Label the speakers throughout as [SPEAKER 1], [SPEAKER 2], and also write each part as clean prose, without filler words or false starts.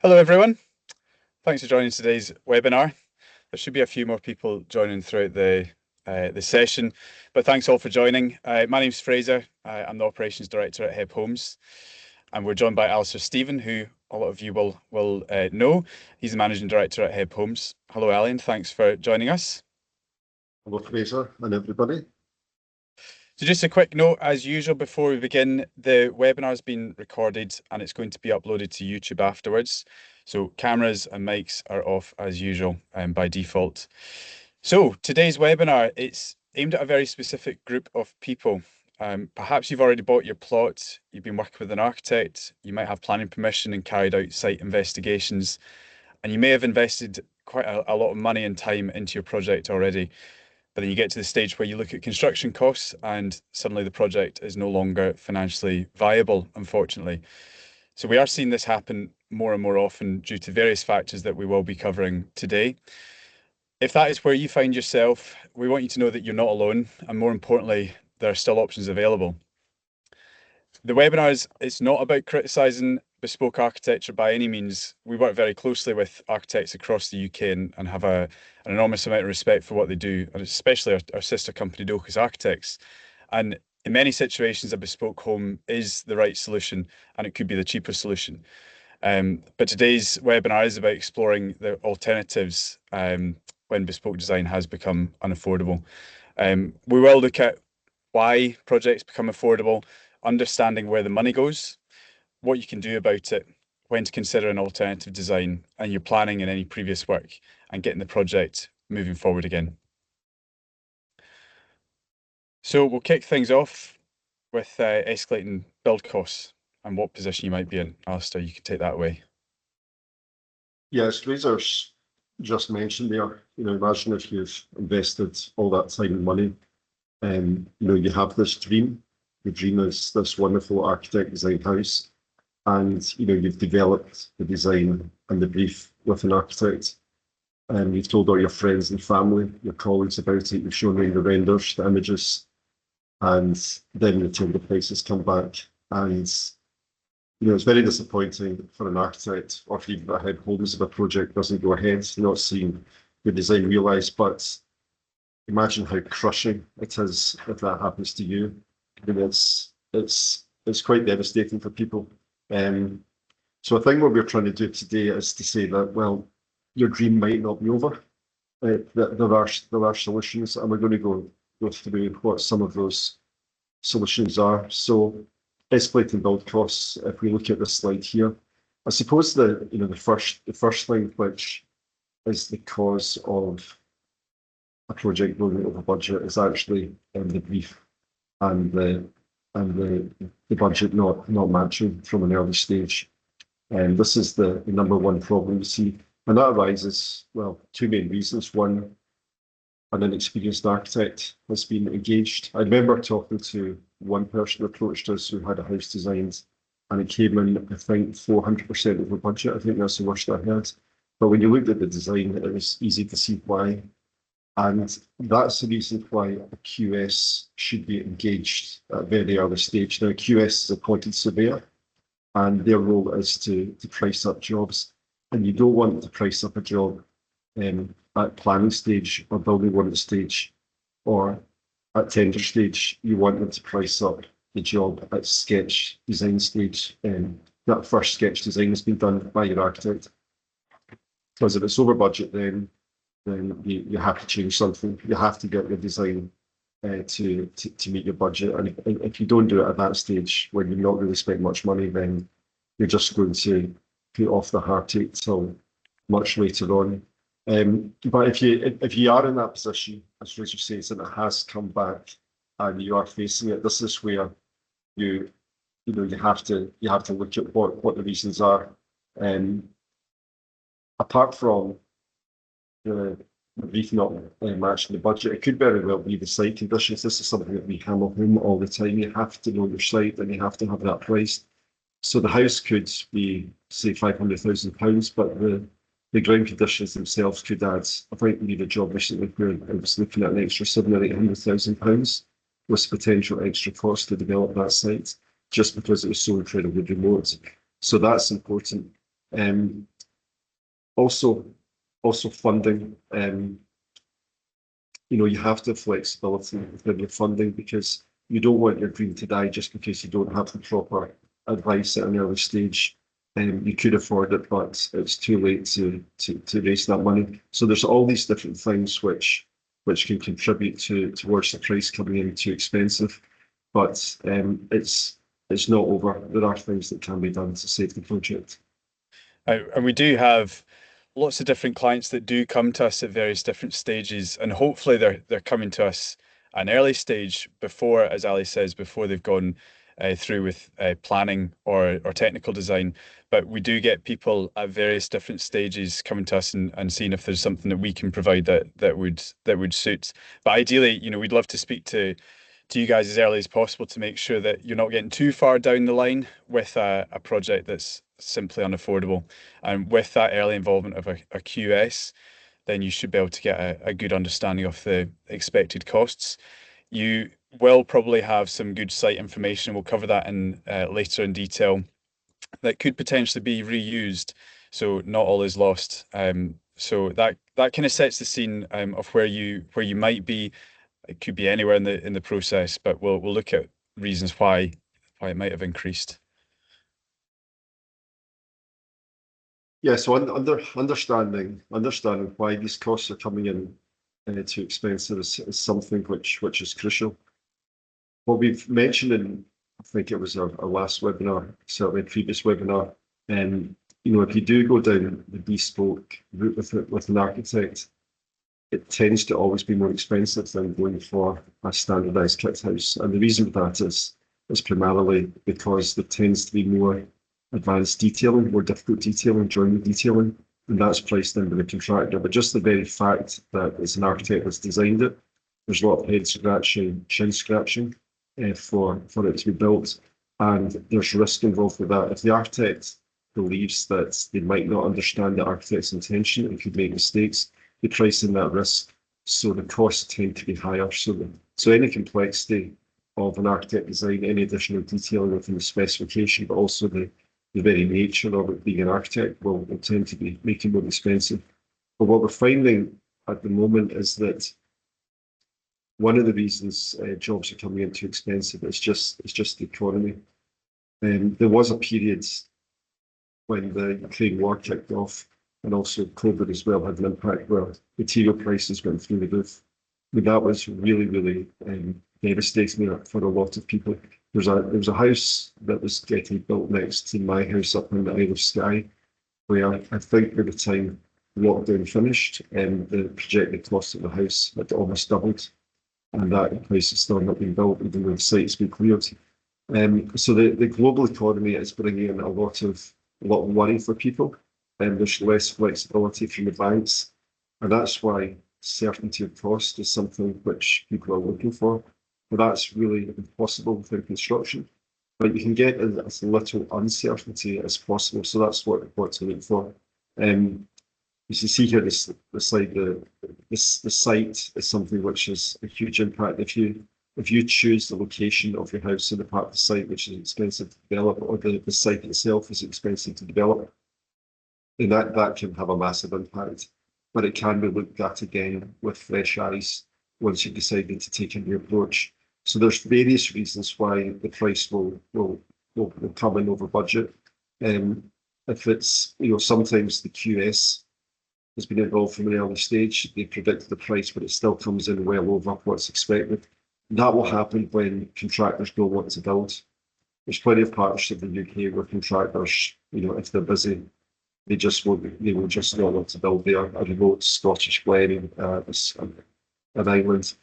[SPEAKER 1] Hello everyone, thanks for joining today's webinar. There should be a few more people joining throughout the session, but thanks all for joining. My name's Fraser, I'm the Operations Director at HebHomes, and we're joined by Alasdair Stephen, who a lot of you will know. He's the Managing Director at HebHomes. Hello Ali, and thanks for joining us.
[SPEAKER 2] Hello, Fraser, and everybody.
[SPEAKER 1] So just a quick note, as usual, before we begin, the webinar has been recorded and it's going to be uploaded to YouTube afterwards. So cameras and mics are off as usual by default. So today's webinar, it's aimed at a very specific group of people. Perhaps you've already bought your plot, you've been working with an architect, you might have planning permission and carried out site investigations, and you may have invested quite a lot of money and time into your project already. But then you get to the stage where you look at construction costs and suddenly the project is no longer financially viable, unfortunately. So we are seeing this happen more and more often due to various factors that we will be covering today. If that is where you find yourself, we want you to know that you're not alone, and more importantly, there are still options available. The webinar it's not about criticising bespoke architecture by any means. We work very closely with architects across the UK and have an enormous amount of respect for what they do, and especially our sister company, Docus Architects. And in many situations, a bespoke home is the right solution, and it could be the cheaper solution. But today's webinar is about exploring the alternatives when bespoke design has become unaffordable. We will look at why projects become affordable, understanding where the money goes, what you can do about it, when to consider an alternative design, and your planning and any previous work, and getting the project moving forward again. So we'll kick things off with escalating build costs and what position you might be in. Alasdair, you can take that away.
[SPEAKER 2] Yes, Fraser's just mentioned there, imagine if you've invested all that time and money, you have this dream. The dream is this wonderful architect design house, and, you've developed the design and the brief with an architect, and you've told all your friends and family, your colleagues about it, you've shown them the renders, the images, and then until the prices come back. And it's very disappointing for an architect or for even a head homes if a project doesn't go ahead, not seeing your design realised. But imagine how crushing it is if that happens to you. It's quite devastating for people. So I think what we're trying to do today is to say that, well, your dream might not be over. That there are solutions, and we're going to go through what some of those solutions are. So escalating build costs, if we look at this slide here, I suppose the first thing which is the cause of a project going over budget is actually the brief and the budget not matching from an early stage. And this is the number one problem you see. And that arises, well, two main reasons. One, an inexperienced architect has been engaged. I remember talking to one person who approached us who had a house designed, and it came in, I think, 400% over budget. I think that's the worst I had. But when you looked at the design, it was easy to see why. And that's the reason why a QS should be engaged at a very early stage. Now, a QS is a appointed surveyor, and their role is to price up jobs. And you don't want to price up a job at planning stage or building warrant stage or at tender stage. You want them to price up the job at sketch design stage. That first sketch design has been done by your architect. Because if it's over budget, then you have to change something. You have to get your design to meet your budget. And if you don't do it at that stage, when you've not really spent much money, then you're just going to put off the heartache till much later on. But if you are in that position, as Fraser says, and it has come back, and you are facing it, this is where you have to look at what the reasons are. Apart from the brief not matching the budget, it could very well be the site conditions. This is something that we hammer home all the time. You have to know your site, and you have to have that priced. So the house could be, say, £500,000, but the ground conditions themselves could add. I think we did a job recently where I was looking at an extra £700,000 or £800,000 with potential extra cost to develop that site, just because it was so incredibly remote. So that's important. Um, also, also funding. You have to have flexibility within your funding because you don't want your dream to die just because you don't have the proper advice at an early stage. You could afford it, but it's too late to raise that money. So there's all these different things which can contribute towards the price coming in too expensive. But it's not over. There are things that can be done to save the project.
[SPEAKER 1] And we do have lots of different clients that do come to us at various different stages, and hopefully they're coming to us at an early stage before, as Ali says, before they've gone through with planning or technical design. But we do get people at various different stages coming to us and seeing if there's something that we can provide that would suit. But ideally, we'd love to speak to you guys as early as possible to make sure that you're not getting too far down the line with a project that's simply unaffordable. And with that early involvement of a QS, then you should be able to get a good understanding of the expected costs. You will probably have some good site information. We'll cover that in later in detail that could potentially be reused. So not all is lost. So that kind of sets the scene of where you might be. It could be anywhere in the process, but we'll look at reasons why it might have increased.
[SPEAKER 2] Yeah, so understanding why these costs are coming in too expensive is something which is crucial. What we've mentioned in, I think it was our last webinar, certainly a previous webinar, and if you do go down the bespoke route with an architect, it tends to always be more expensive than going for a standardized kit house. And the reason for that is primarily because there tends to be more advanced detailing, more difficult detailing, joinery detailing, and that's priced in by the contractor. But just the very fact that it's an architect that's designed it, there's a lot of head scratching, chin scratching for it to be built, and there's risk involved with that. If the architect believes that they might not understand the architect's intention and could make mistakes, they price in that risk, so the costs tend to be higher. So any complexity of an architect design, any additional detailing within the specification, but also the very nature of it being an architect will tend to be making more expensive. But what we're finding at the moment is that one of the reasons jobs are coming in too expensive is just the economy. There was a period when the Ukraine war kicked off, and also COVID as well had an impact where material prices went through the roof. I mean, that was really, really devastating for a lot of people. There was a house that was getting built next to my house up in the Isle of Skye, where I think by the time lockdown finished, the projected cost of the house had almost doubled, and that house is still not being built, even though the site's been cleared. So the global economy is bringing in a lot of worry for people, and there's less flexibility from the banks, and that's why certainty of cost is something which people are looking for. But that's really impossible within construction. But you can get as little uncertainty as possible, so that's what to look for. As you see here, the slide, the site is something which has a huge impact. If you choose the location of your house in the part of the site which is expensive to develop, or the site itself is expensive to develop, then that can have a massive impact. But it can be looked at again with fresh eyes once you've decided to take a new approach. So there's various reasons why the price will come in over budget. If it's, sometimes the QS has been involved from an early stage, they predict the price, but it still comes in well over what's expected. That will happen when contractors don't want to build. There's plenty of partnerships in the UK where contractors, if they're busy, they will just not want to build there. A remote Scottish glen, an island,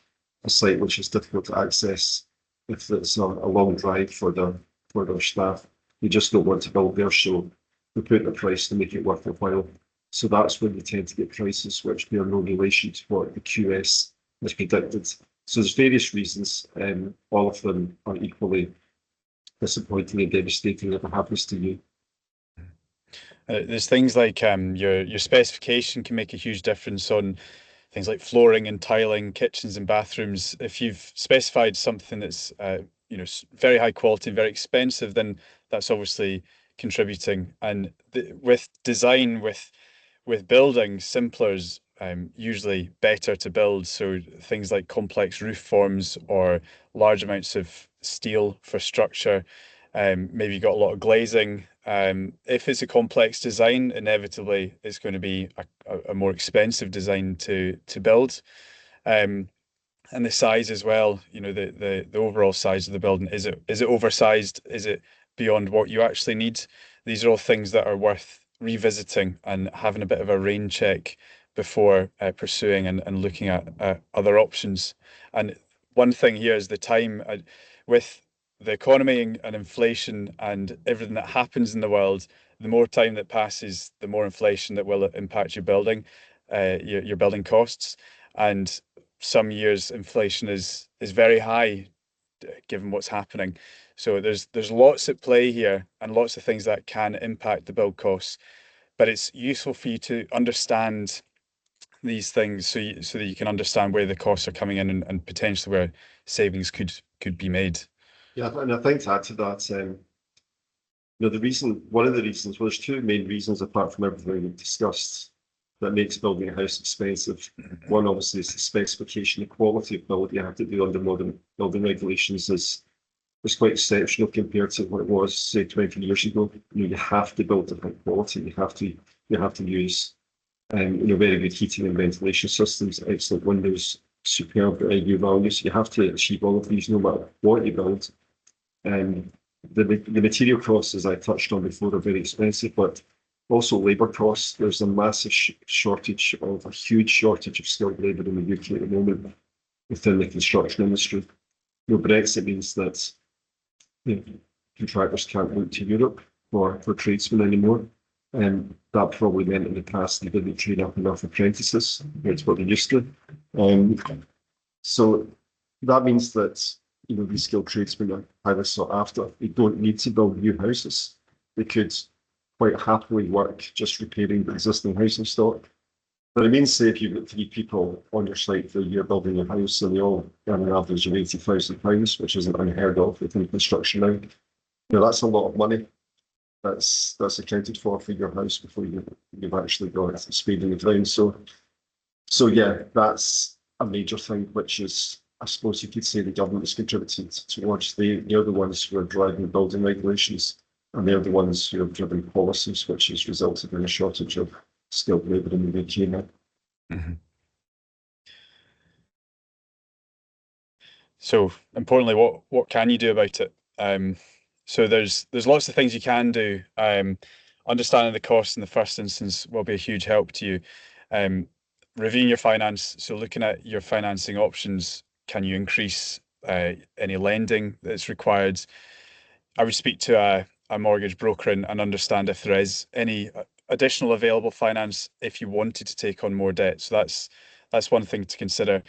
[SPEAKER 2] a site which is difficult to access if it's a long drive for their staff. They just don't want to build there, so we put in a price to make it worth their while. So that's when they tend to get prices which bear no relation to what the QS has predicted. So there's various reasons, all of them are equally disappointing and devastating if it happens to you.
[SPEAKER 1] There's things like your specification can make a huge difference on things like flooring and tiling, kitchens and bathrooms. If you've specified something that's very high quality and very expensive, then that's obviously contributing. And with design, with building, simpler is usually better to build. So things like complex roof forms or large amounts of steel for structure. Maybe you got a lot of glazing. If it's a complex design, inevitably it's going to be a more expensive design to build. Um, and the size as well, the overall size of the building. Is it oversized? Is it beyond what you actually need? These are all things that are worth revisiting and having a bit of a rain check before pursuing and looking at other options. And one thing here is the time. With the economy and inflation and everything that happens in the world, the more time that passes, the more inflation that will impact your building, your building costs. And some years inflation is very high given what's happening. So there's lots at play here and lots of things that can impact the build costs. But it's useful for you to understand these things so that you can understand where the costs are coming in and potentially where savings could be made.
[SPEAKER 2] Yeah, and I think to add to that, one of the reasons, well, there's two main reasons apart from everything we've discussed that makes building a house expensive. One, obviously, is the specification, the quality of build you have to do under modern building regulations is quite exceptional compared to what it was, say, 20 years ago. You have to build of high quality. You have to use very good heating and ventilation systems, excellent windows, superb U values. You have to achieve all of these no matter what you build. And the material costs, as I touched on before, are very expensive, but also labour costs. There's a massive a huge shortage of skilled labour in the UK at the moment within the construction industry. Brexit means that contractors can't look to Europe for tradesmen anymore. And that probably meant in the past they didn't train up enough apprentices compared to what they used to. So that means that these skilled tradesmen are highly sought after. They don't need to build new houses. They could quite happily work just repairing the existing housing stock. But it means, say, if you've got 3 people on your site for a year building a house and they all earn an average of £80,000, which isn't unheard of within construction now, that's a lot of money. That's accounted for your house before you've actually got it spade in the ground. So yeah, that's a major thing, which is, I suppose you could say, the government has contributed towards. They're the ones who are driving building regulations, and they're the ones who have driven policies, which has resulted in a shortage of skilled labour in the UK now.
[SPEAKER 1] Mm-hmm. So importantly, what can you do about it? So there's lots of things you can do. Understanding the cost in the first instance will be a huge help to you. Reviewing your finance, so looking at your financing options, can you increase any lending that's required? I would speak to a mortgage broker and understand if there is any additional available finance if you wanted to take on more debt. So that's one thing to consider.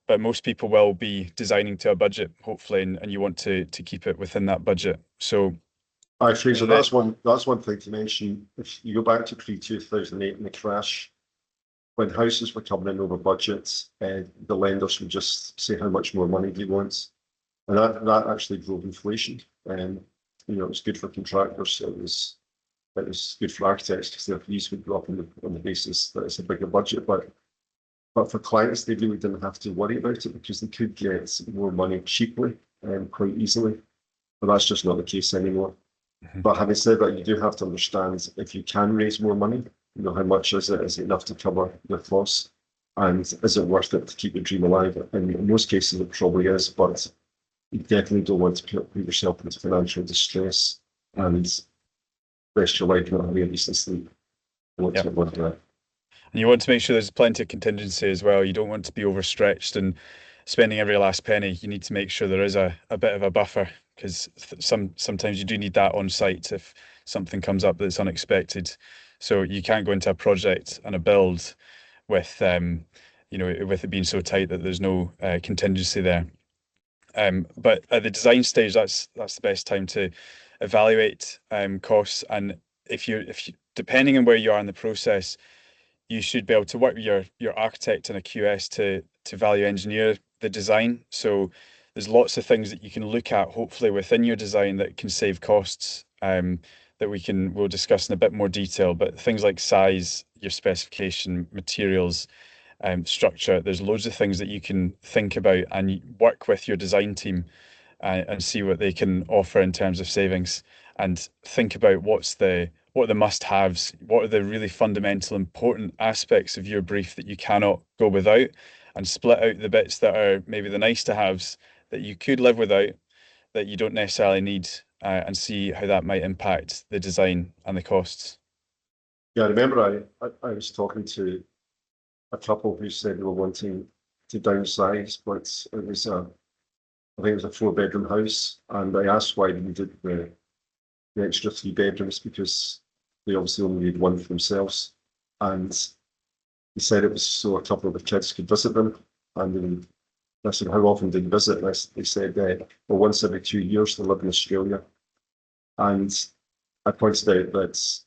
[SPEAKER 1] But most people will be designing to a budget, hopefully, and you want to keep it within that budget. So
[SPEAKER 2] Hi, Fraser, that's one thing to mention. If you go back to pre-2008 and the crash, when houses were coming in over budget, the lenders would just say, how much more money do you want? And that actually drove inflation. And it was good for contractors. It was good for architects because their fees would go up on the basis that it's a bigger budget. But for clients, they really didn't have to worry about it because they could get more money cheaply and quite easily. But that's just not the case anymore.
[SPEAKER 1] mm-hmm.
[SPEAKER 2] But having said that, you do have to understand if you can raise more money, how much is it? Is it enough to cover the costs? And is it worth it to keep the dream alive? And in most cases, it probably is, but you definitely don't want to put yourself into financial distress and rest your life not having a decent sleep.
[SPEAKER 1] Yep. And you want to make sure there's plenty of contingency as well. You don't want to be overstretched and spending every last penny. You need to make sure there is a bit of a buffer because sometimes you do need that on site if something comes up that's unexpected. So you can't go into a project and a build with with it being so tight that there's no contingency there. But at the design stage, that's the best time to evaluate costs. And if you depending on where you are in the process, you should be able to work with your architect and a QS to value engineer the design. So there's lots of things that you can look at, hopefully within your design, that can save costs. that we'll discuss in a bit more detail. But things like size, your specification, materials, structure, there's loads of things that you can think about and work with your design team and see what they can offer in terms of savings, and think about what are the must-haves, what are the really fundamental important aspects of your brief that you cannot go without, and split out the bits that are maybe the nice to haves that you could live without, that you don't necessarily need, and see how that might impact the design and the costs.
[SPEAKER 2] Yeah, I remember I was talking to a couple who said they were wanting to downsize, but I think it was a 4-bedroom house, and I asked why they needed the extra 3 bedrooms because they obviously only need one for themselves, and they said it was so a couple of the kids could visit them, and then I said, how often did you visit? And they said, well, once every 2 years. They live in Australia. And I pointed out that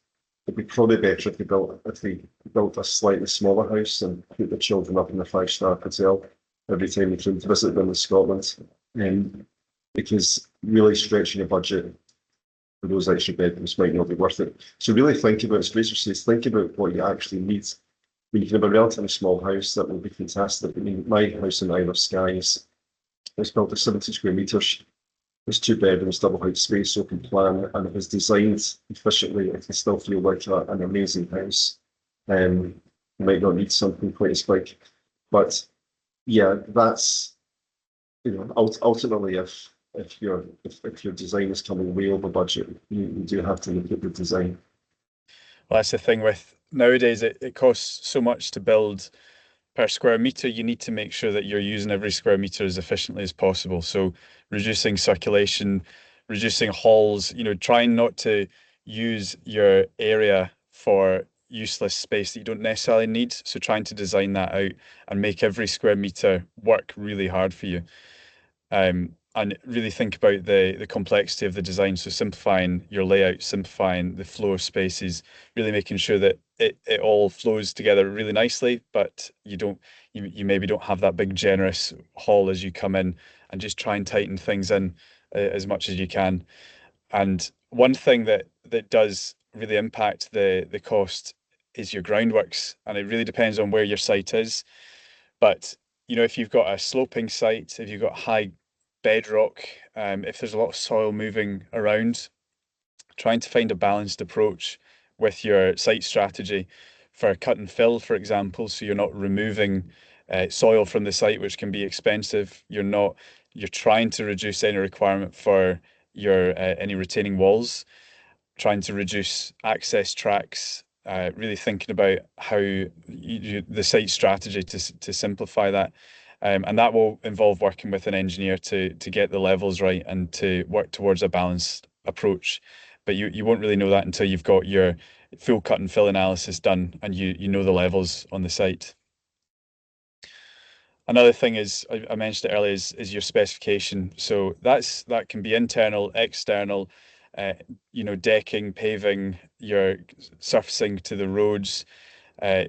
[SPEAKER 2] it'd be probably better if they built a slightly smaller house and put the children up in a 5-star hotel every time they came to visit them in Scotland. Because really stretching your budget for those extra bedrooms might not be worth it. So really think about, as Fraser says, think about what you actually need. You can have a relatively small house that will be fantastic. I mean, my house in Isle of Skye is built to 70 square metres. There's 2 bedrooms, double height space, open plan, and it was designed efficiently. It can still feel like an amazing house. You might not need something quite as big, but yeah, that's ultimately if your design is coming way over budget, you do have to look at the design.
[SPEAKER 1] Well, that's the thing with nowadays, it costs so much to build per square meter. You need to make sure that you're using every square meter as efficiently as possible. So reducing circulation, reducing halls, trying not to use your area for useless space that you don't necessarily need. So trying to design that out and make every square meter work really hard for you. And really think about the complexity of the design. So simplifying your layout, simplifying the floor spaces, really making sure that it all flows together really nicely, but you maybe don't have that big generous hall as you come in, and just try and tighten things in as much as you can. And one thing that does really impact the cost is your groundworks, and it really depends on where your site is. But if you've got a sloping site, if you've got high bedrock, if there's a lot of soil moving around, trying to find a balanced approach with your site strategy for cut and fill, for example, so you're not removing soil from the site, which can be expensive. You're trying to reduce any requirement for your any retaining walls, trying to reduce access tracks, really thinking about how the site strategy to simplify that. And that will involve working with an engineer to get the levels right and to work towards a balanced approach. But you won't really know that until you've got your full cut and fill analysis done and you know the levels on the site. Another thing is, I mentioned it earlier, is your specification. So that can be internal, external, decking, paving, your surfacing to the roads,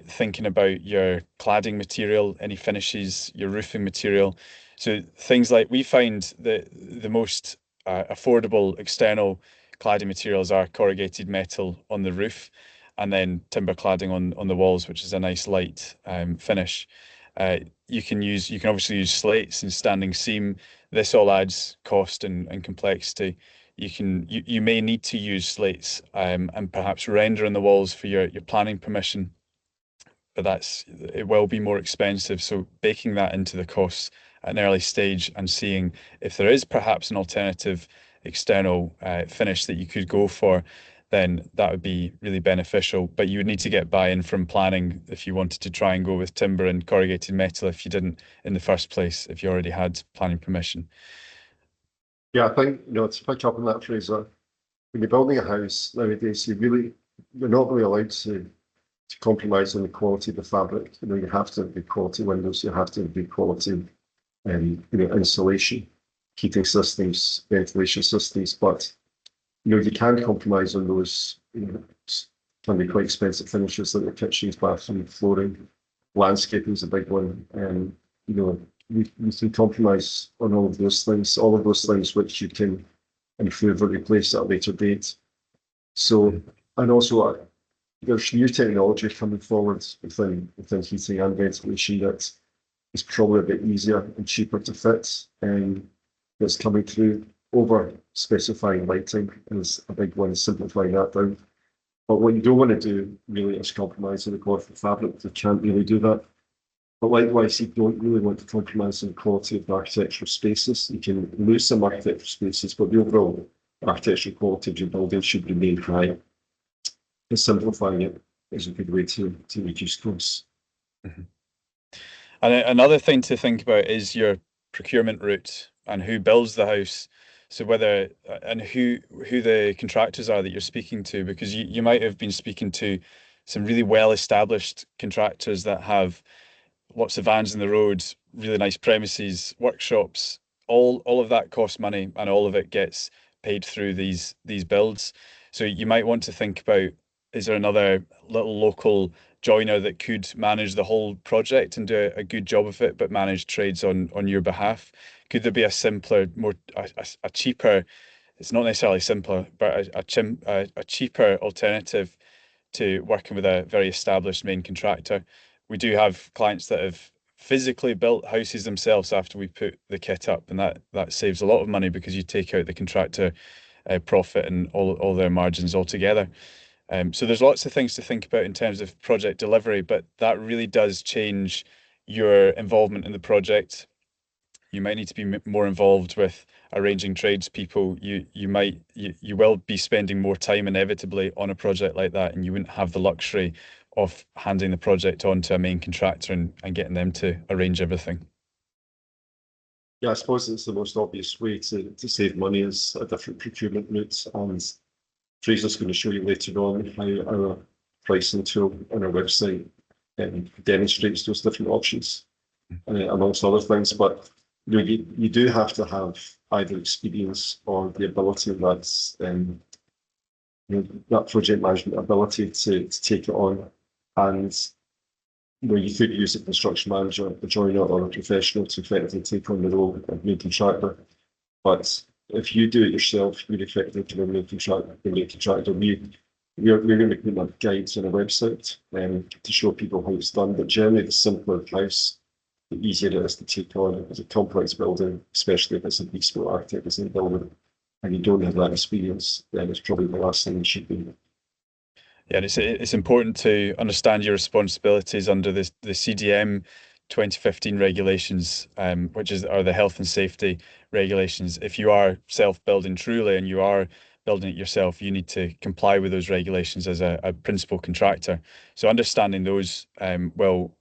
[SPEAKER 1] thinking about your cladding material, any finishes, your roofing material. So things like, we find that the most affordable external cladding materials are corrugated metal on the roof, and then timber cladding on the walls, which is a nice light finish. You can obviously use slates and standing seam. This all adds cost and complexity. You may need to use slates and perhaps render on the walls for your planning permission, but it will be more expensive. So baking that into the costs at an early stage and seeing if there is perhaps an alternative external finish that you could go for, then that would be really beneficial. But you would need to get buy-in from planning if you wanted to try and go with timber and corrugated metal if you didn't in the first place, if you already had planning permission.
[SPEAKER 2] Yeah, I think, to pick up on that, Fraser, when you're building a house nowadays, you're not really allowed to compromise on the quality of the fabric. You have to have good quality windows, you have to have good quality insulation, heating systems, ventilation systems, but you can compromise on those, can be quite expensive finishes like the kitchens, bathroom, flooring, landscaping is a big one. And you can compromise on all of those things which you can improve or replace at a later date. So, and also there's new technology coming forward within heating and ventilation that is probably a bit easier and cheaper to fit, and that's coming through. Over specifying lighting is a big one, simplifying that down. But what you don't want to do really is compromise on the quality of fabric. You can't really do that. But likewise, you don't really want to compromise on the quality of the architectural spaces. You can lose some architectural spaces, but the overall architectural quality of your building should remain high. And simplifying it is a good way to reduce costs.
[SPEAKER 1] Mhm. And another thing to think about is your procurement route and who builds the house. So whether and who the contractors are that you're speaking to, because you might have been speaking to some really well established contractors that have lots of vans in the road, really nice premises, workshops. All of that costs money, and all of it gets paid through these builds. So you might want to think about, is there another little local joiner that could manage the whole project and do a good job of it, but manage trades on your behalf? Could there be a simpler, more a cheaper? It's not necessarily simpler, but a cheaper alternative to working with a very established main contractor. We do have clients that have physically built houses themselves after we put the kit up, and that saves a lot of money because you take out the contractor profit and all their margins altogether. So there's lots of things to think about in terms of project delivery, but that really does change your involvement in the project. You might need to be more involved with arranging tradespeople. You will be spending more time inevitably on a project like that, and you wouldn't have the luxury of handing the project on to a main contractor and getting them to arrange everything.
[SPEAKER 2] Yeah, I suppose it's the most obvious way to save money is a different procurement route. And Fraser's going to show you later on how our pricing tool on our website demonstrates those different options, amongst other things. But you do have to have either experience or the ability of that project management ability to take it on. And you could use a construction manager, a joiner, or a professional to effectively take on the role of main contractor. But if you do it yourself, you're effectively to main contractor. We're going to be putting up guides on our website to show people how it's done. But generally, the simpler the house, the easier it is to take on. As a complex building, especially if it's a bespoke architect design building, and you don't have that experience, then it's probably the last thing you should be.
[SPEAKER 1] Yeah, and it's important to understand your responsibilities under the CDM 2015 regulations, which are the health and safety regulations. If you are self-building truly and you are building it yourself, you need to comply with those regulations as a principal contractor. So understanding those will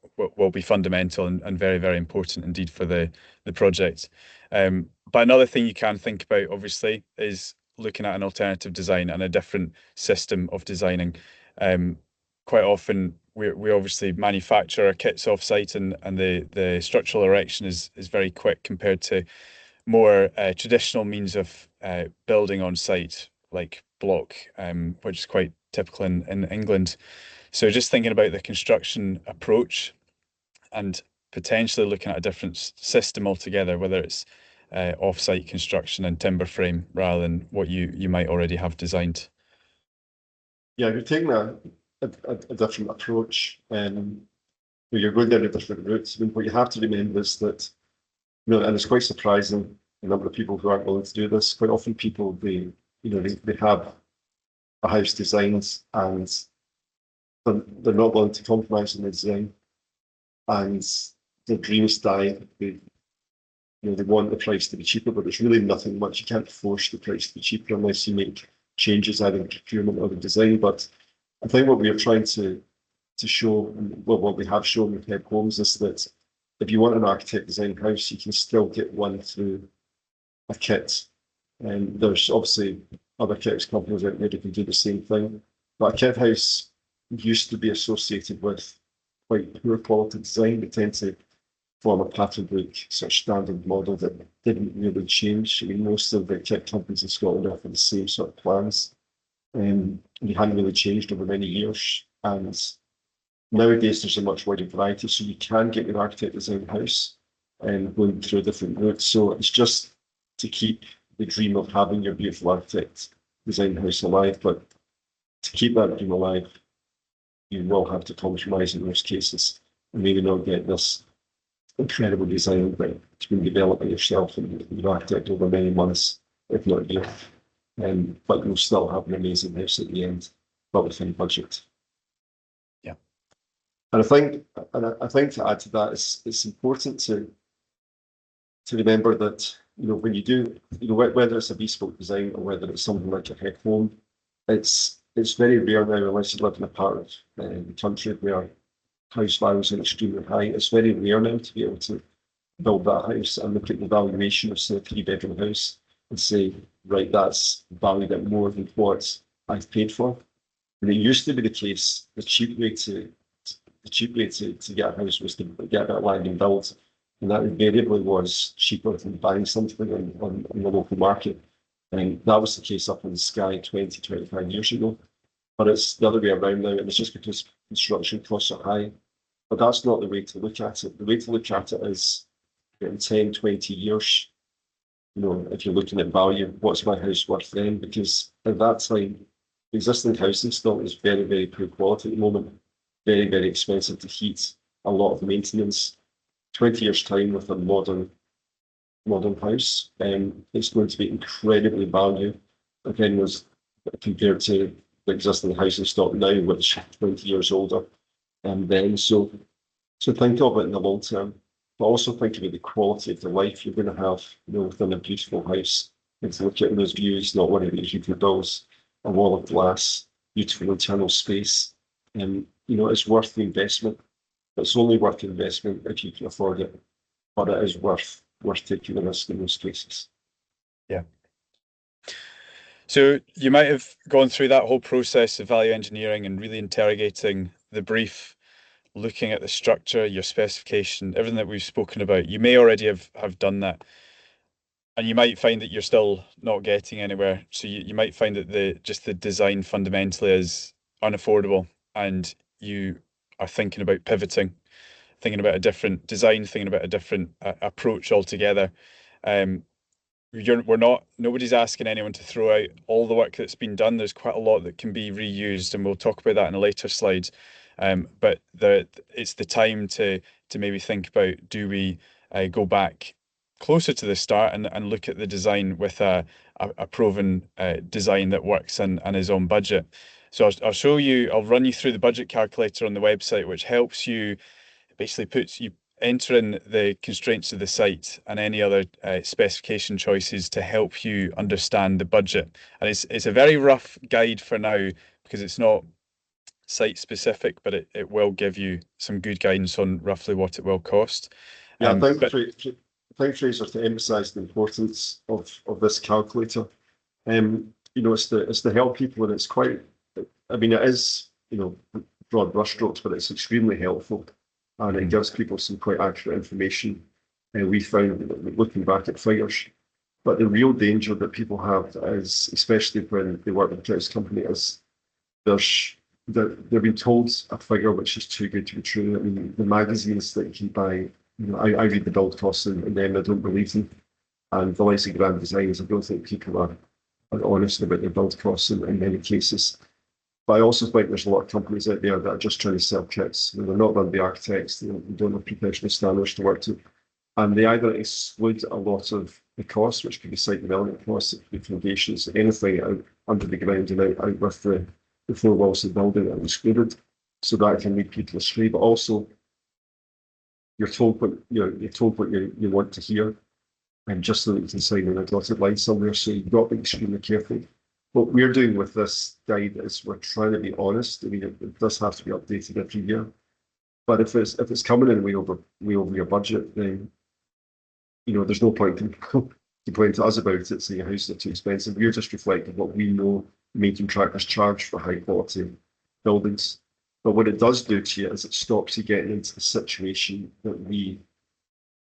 [SPEAKER 1] be fundamental and very, very important indeed for the project. But another thing you can think about, obviously, is looking at an alternative design and a different system of designing. Um, Quite often we obviously manufacture our kits off site, and the structural erection is very quick compared to more traditional means of building on site, like block, which is quite typical in England. So just thinking about the construction approach and potentially looking at a different system altogether, whether it's off-site construction and timber frame rather than what you might already have designed.
[SPEAKER 2] Yeah, you're taking a different approach, and you're going down a different route. I mean, what you have to remember is that, and it's quite surprising the number of people who aren't willing to do this. Quite often, people they have a house designed and they're not willing to compromise on the design, and their dreams die. They want the price to be cheaper, but there's really nothing much. You can't force the price to be cheaper unless you make changes either in procurement or the design. But I think what we are trying to show, well, what we have shown with HebHomes is that if you want an architect design house, you can still get one through a kit. And there's obviously other kit companies out there that can do the same thing. But a kit house used to be associated with quite poor quality design. They tend to form a pattern book sort of standard model that didn't really change. I mean, most of the kit companies in Scotland offer the same sort of plans. They hadn't really changed over many years. And nowadays there's a much wider variety, so you can get your architect design house and going through different routes. So it's just to keep the dream of having your beautiful architect design house alive. But to keep that dream alive, you will have to compromise in most cases and maybe not get this incredible design that you've been developing yourself and you've architected over many months, if not years. But you'll still have an amazing house at the end, but within budget.
[SPEAKER 1] Yeah.
[SPEAKER 2] And I think to add to that, it's important to remember that, when you do, whether it's a bespoke design or whether it's something like a HebHome, it's very rare now, unless you live in a part of the country where house values are extremely high. It's very rare now to be able to build that house and look at the valuation of, say, a 3-bedroom house and say, right, that's valued at more than what I've paid for. And it used to be the case, the cheap way to get a house was to get that land and build. And that invariably was cheaper than buying something on the local market. And that was the case up in the Skye 20, 25 years ago. But it's the other way around now, and it's just because construction costs are high. But that's not the way to look at it. The way to look at it is in 10, 20 years, if you're looking at value, what's my house worth then? Because at that time, the existing housing stock is very, very poor quality at the moment, very, very expensive to heat, a lot of maintenance. 20 years' time with a modern house, it's going to be incredibly valued. Again, was compared to the existing housing stock now, which is 20 years older. And then so think of it in the long term, but also think about the quality of the life you're going to have, within a beautiful house. And to look at those views, not worry about heating bills, a wall of glass, beautiful internal space, and it's worth the investment. It's only worth the investment if you can afford it, but it is worth taking the risk in most cases.
[SPEAKER 1] Yeah. So you might have gone through that whole process of value engineering and really interrogating the brief, looking at the structure, your specification, everything that we've spoken about. You may already have done that. And you might find that you're still not getting anywhere. So you might find that the design fundamentally is unaffordable, and you are thinking about pivoting, thinking about a different design, thinking about a different approach altogether. Um, nobody's asking anyone to throw out all the work that's been done. There's quite a lot that can be reused, and we'll talk about that in a later slide. But it's the time to maybe think about, do we go back closer to the start and look at the design with a proven design that works and is on budget. So I'll run you through the budget calculator on the website, which helps you, basically enter in the constraints of the site and any other specification choices to help you understand the budget. And it's a very rough guide for now because it's not site specific, but it will give you some good guidance on roughly what it will cost.
[SPEAKER 2] Yeah, I think Fraser, to emphasise the importance of this calculator. It's to help people, and it's quite. I mean, it is broad brushstrokes, but it's extremely helpful, and it gives people some quite accurate information. And we found, looking back at figures, but the real danger that people have is, especially when they work with a credit company, is they're being told a figure which is too good to be true. I mean, the magazines that you can buy, I read the build costs and then I don't believe them. And the likes of Grand Designs, I don't think people are honest about their build costs in many cases. But I also think there's a lot of companies out there that are just trying to sell kits. They're not run by architects, they don't have professional standards to work to. And they either exclude a lot of the costs, which could be site development costs, it could be foundations, anything out under the ground and out with the four walls of the building that are excluded. So that can lead people astray. But also, you're told what you want to hear, and just so that you can sign on a dotted line somewhere. So you've got to be extremely careful. What we're doing with this guide is we're trying to be honest. I mean, it does have to be updated every year. But if it's coming in way over your budget, then there's no point in complaining to us about it, saying houses are too expensive. We're just reflecting what we know main contractors charge for high quality buildings. But what it does do to you is it stops you getting into the situation that we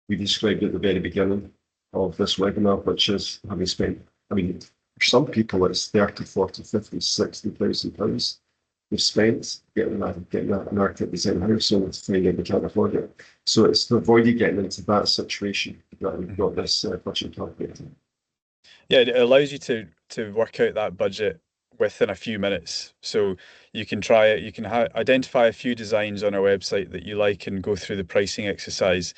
[SPEAKER 2] described at the very beginning of this webinar, which is having spent, I mean, for some people it's 30, 40, 50, 60,000 pounds they've spent getting an architect design house only to find out they can't afford it. So it's to avoid you getting into that situation that we've got this budget calculator.
[SPEAKER 1] Yeah, it allows you to work out that budget within a few minutes. So you can try it. You can identify a few designs on our website that you like and go through the pricing exercise,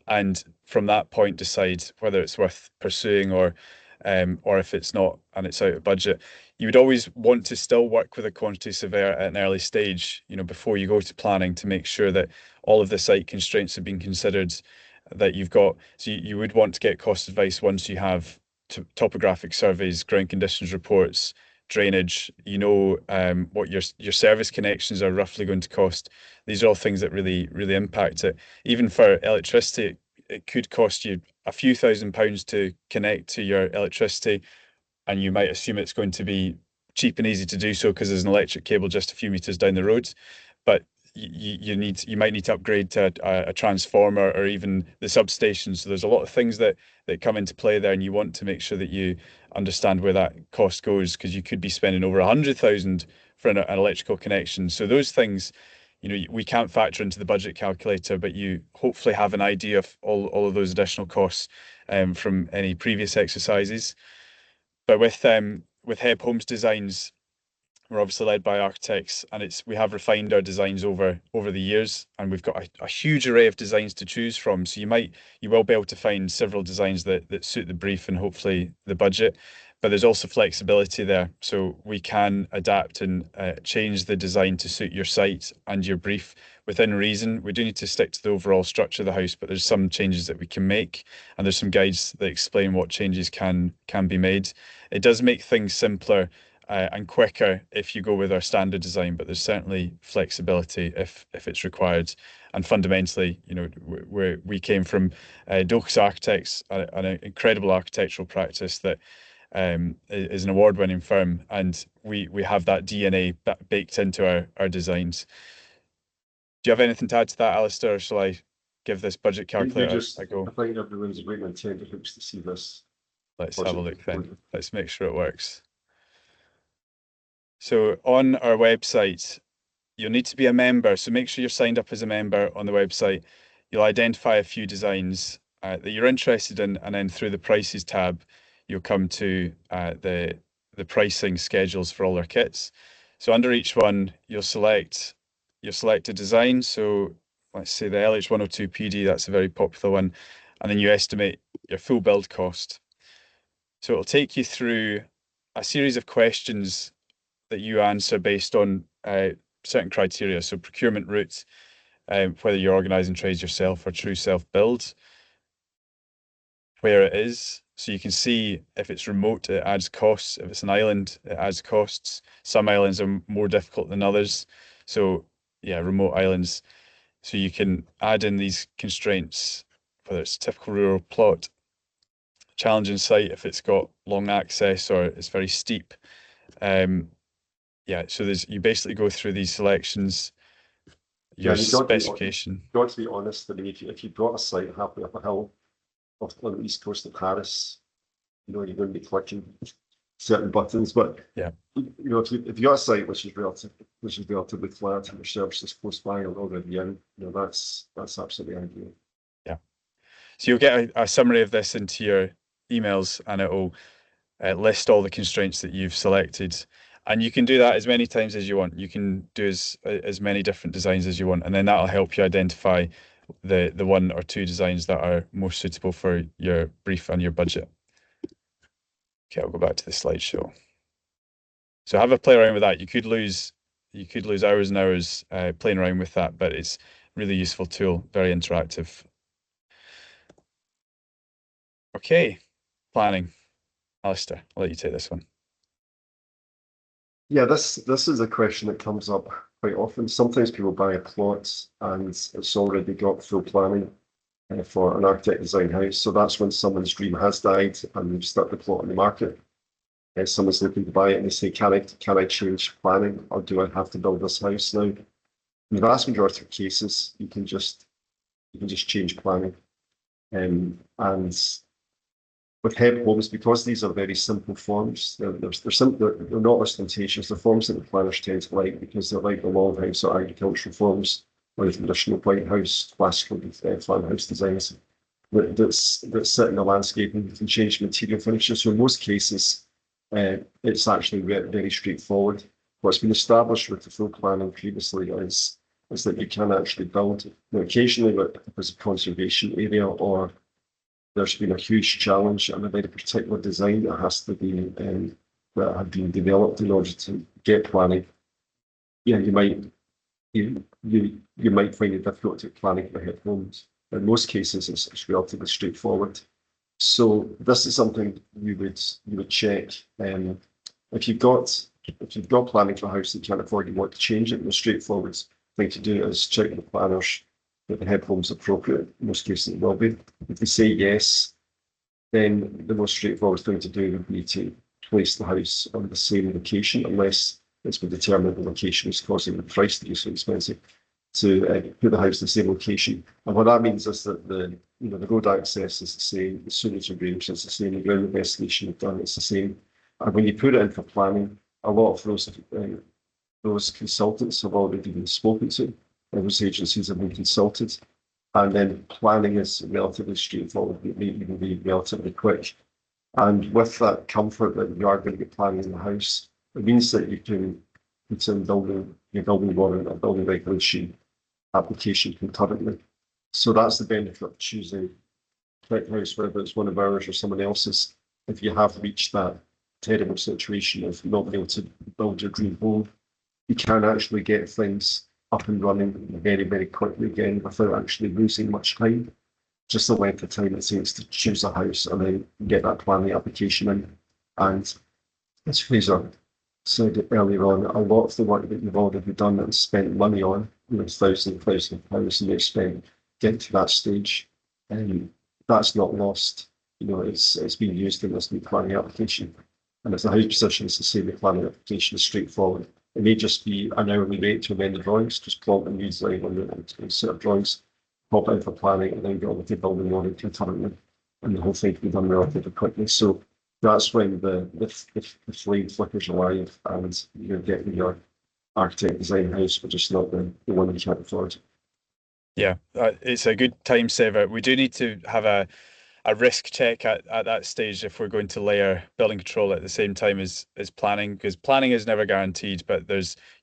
[SPEAKER 1] and from that point decide whether it's worth pursuing or if it's not and it's out of budget. You would always want to still work with a quantity surveyor at an early stage, before you go to planning, to make sure that all of the site constraints have been considered, that you've got. So you would want to get cost advice once you have topographic surveys, ground conditions reports, drainage. What your service connections are roughly going to cost. These are all things that really impact it. Even for electricity, it could cost you a few £1,000s to connect to your electricity, and you might assume it's going to be cheap and easy to do so because there's an electric cable just a few meters down the road. But you might need to upgrade to a transformer or even the substation. So there's a lot of things that come into play there, and you want to make sure that you understand where that cost goes, because you could be spending over 100,000 for an electrical connection. So those things, we can't factor into the budget calculator, but you hopefully have an idea of all of those additional costs from any previous exercises. But with HebHomes designs, we're obviously led by architects, and we have refined our designs over the years, and we've got a huge array of designs to choose from. So you will be able to find several designs that suit the brief and hopefully the budget. But there's also flexibility there, so we can adapt and change the design to suit your site and your brief within reason. We do need to stick to the overall structure of the house, but there's some changes that we can make, and there's some guides that explain what changes can be made. It does make things simpler and quicker if you go with our standard design, but there's certainly flexibility if it's required. And fundamentally, we came from Docus Architects, an incredible architectural practice that is an award-winning firm, and we have that DNA baked into our designs. Do you have anything to add to that, Alasdair, or shall I give this budget calculator a go?
[SPEAKER 2] I think everyone's waiting on tenterhooks to see this.
[SPEAKER 1] Let's have a look then. Let's make sure it works. So on our website, you'll need to be a member. So make sure you're signed up as a member on the website. You'll identify a few designs that you're interested in, and then through the prices tab, you'll come to the pricing schedules for all our kits. So under each one, you'll select a design. So let's say the LH102 PD, that's a very popular one. And then you estimate your full build cost. So it'll take you through a series of questions that you answer based on certain criteria. So procurement routes, whether you're organising trades yourself or true self-build, where it is. So you can see if it's remote, it adds costs. If it's an island, it adds costs. Some islands are more difficult than others. So yeah, remote islands. So you can add in these constraints, whether it's a typical rural plot, challenging site if it's got long access or it's very steep. Yeah, so you basically go through these selections, your specification.
[SPEAKER 2] You've got to be honest. I mean, if you've got a site halfway up a hill on the east coast of Paris, you're going to be clicking certain buttons. But
[SPEAKER 1] yeah,
[SPEAKER 2] if you've got a site which is relatively flat and your services close by or already in, that's absolutely ideal.
[SPEAKER 1] Yeah. So you'll get a summary of this into your emails, and it will list all the constraints that you've selected. And you can do that as many times as you want. You can do as many different designs as you want, and then that'll help you identify the one or two designs that are most suitable for your brief and your budget. Okay, I'll go back to the slideshow. So have a play around with that. You could lose hours and hours playing around with that, but it's a really useful tool, very interactive. Okay, planning. Alasdair, I'll let you take this one.
[SPEAKER 2] Yeah, this is a question that comes up quite often. Sometimes people buy a plot and it's already got full planning for an architect design house. So that's when someone's dream has died and they've stuck the plot on the market. Someone's looking to buy it and they say, can I change planning, or do I have to build this house now? In the vast majority of cases, you can just change planning. And with HebHomes, because these are very simple forms, they're not ostentatious. They're forms that the planners tend to like because they're like the longhouse or agricultural forms, or the traditional white house, classical flat house designs that sit in the landscape and you can change material finishes. So in most cases, It's actually very straightforward. What's been established with the full planning previously is that you can actually build. Now, occasionally, if there's a conservation area or there's been a huge challenge and a very particular design that has to be that have been developed in order to get planning. Yeah, you might find it difficult to get planning for HebHomes. In most cases, it's relatively straightforward. So this is something you would check. If you've got planning for a house that you can't afford, you want to change it, the straightforward thing to do is check with the planners that the HebHomes appropriate. In most cases, it will be. If they say yes, then the most straightforward thing to do would be to place the house on the same location, unless it's been determined the location is causing the price to be so expensive, to put the house in the same location. And what that means is that the road access is the same, the sewage arrangement is the same, the ground investigation you've done, it's the same. And when you put it in for planning, a lot of those consultants have already been spoken to, and those agencies have been consulted. And then planning is relatively straightforward, it may even be relatively quick. And with that comfort that you are going to get planning in the house, it means that you can put in your building warrant or building regulation application concurrently. So that's the benefit of choosing Click House, whether it's one of ours or someone else's. If you have reached that terrible situation of not being able to build your dream home, you can actually get things up and running very, very quickly again without actually losing much time. Just the length of time it takes to choose a house and then get that planning application in. And as Fraser said earlier on, a lot of the work that you've already done and spent money on, thousands and thousands of pounds, and you've spent getting to that stage, and that's not lost. It's being used in this new planning application. And if the house position is the same, the planning application is straightforward. It may just be an hourly rate to amend the drawings, just plot a new design on the set of drawings, pop out for planning, and then get on with the building warrant concurrently, and the whole thing can be done relatively quickly. So that's when the flame flickers away and you're getting your architect design house, but just not the one you can't afford.
[SPEAKER 1] Yeah, it's a good time saver. We do need to have a risk check at that stage if we're going to layer building control at the same time as planning, because planning is never guaranteed, but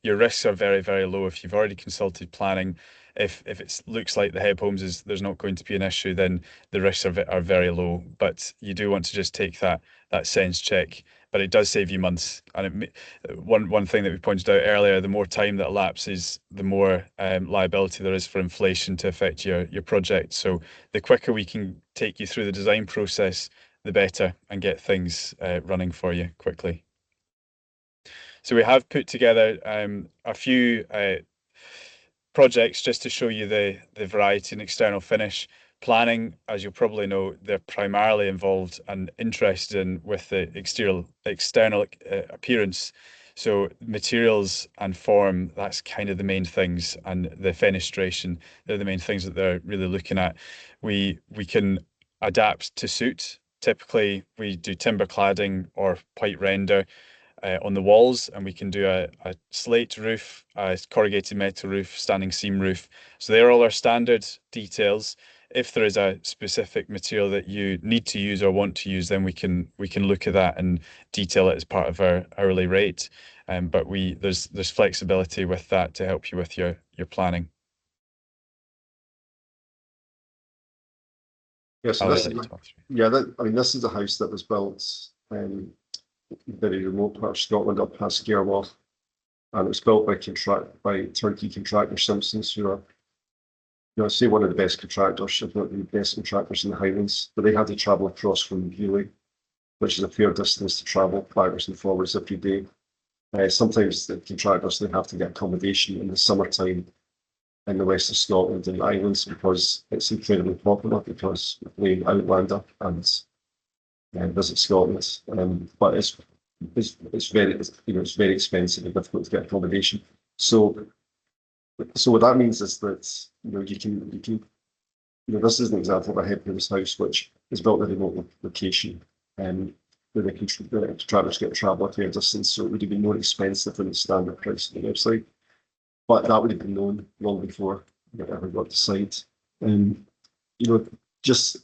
[SPEAKER 1] your risks are very, very low if you've already consulted planning. If it looks like the HebHomes there's not going to be an issue, then the risks are very low. But you do want to just take that sense check. But it does save you months. And one thing that we pointed out earlier, the more time that elapses, the more liability there is for inflation to affect your project. So the quicker we can take you through the design process, the better, and get things running for you quickly. So we have put together a few projects just to show you the variety in external finish. Planning, as you'll probably know, they're primarily involved and interested in with the external appearance. So materials and form, that's kind of the main things, and the fenestration, they're the main things that they're really looking at. We can adapt to suit. Typically, we do timber cladding or white render on the walls, and we can do a slate roof, a corrugated metal roof, standing seam roof. So they're all our standard details. If there is a specific material that you need to use or want to use, then we can look at that and detail it as part of our hourly rate. But there's flexibility with that to help you with your planning.
[SPEAKER 2] Yeah, so
[SPEAKER 1] I'll
[SPEAKER 2] this
[SPEAKER 1] let you talk through.
[SPEAKER 2] this is a house that was built very remote part of Scotland up past Skerwell, and it was built by turnkey contractor Simpsons, who are, say one of the best contractors, if not the best contractors in the Highlands. But they had to travel across from Beaulieu, which is a fair distance to travel backwards and forwards every day. Sometimes the contractors they have to get accommodation in the summertime in the west of Scotland and islands because it's incredibly popular because we Outlander and visit Scotland. But it's very expensive and difficult to get accommodation. So what that means is that you can this is an example of a HebHomes house which is built in a remote location, where the contractors get to travel a fair distance, so it would have been more expensive than the standard price on the website. But that would have been known long before you ever got to site. Just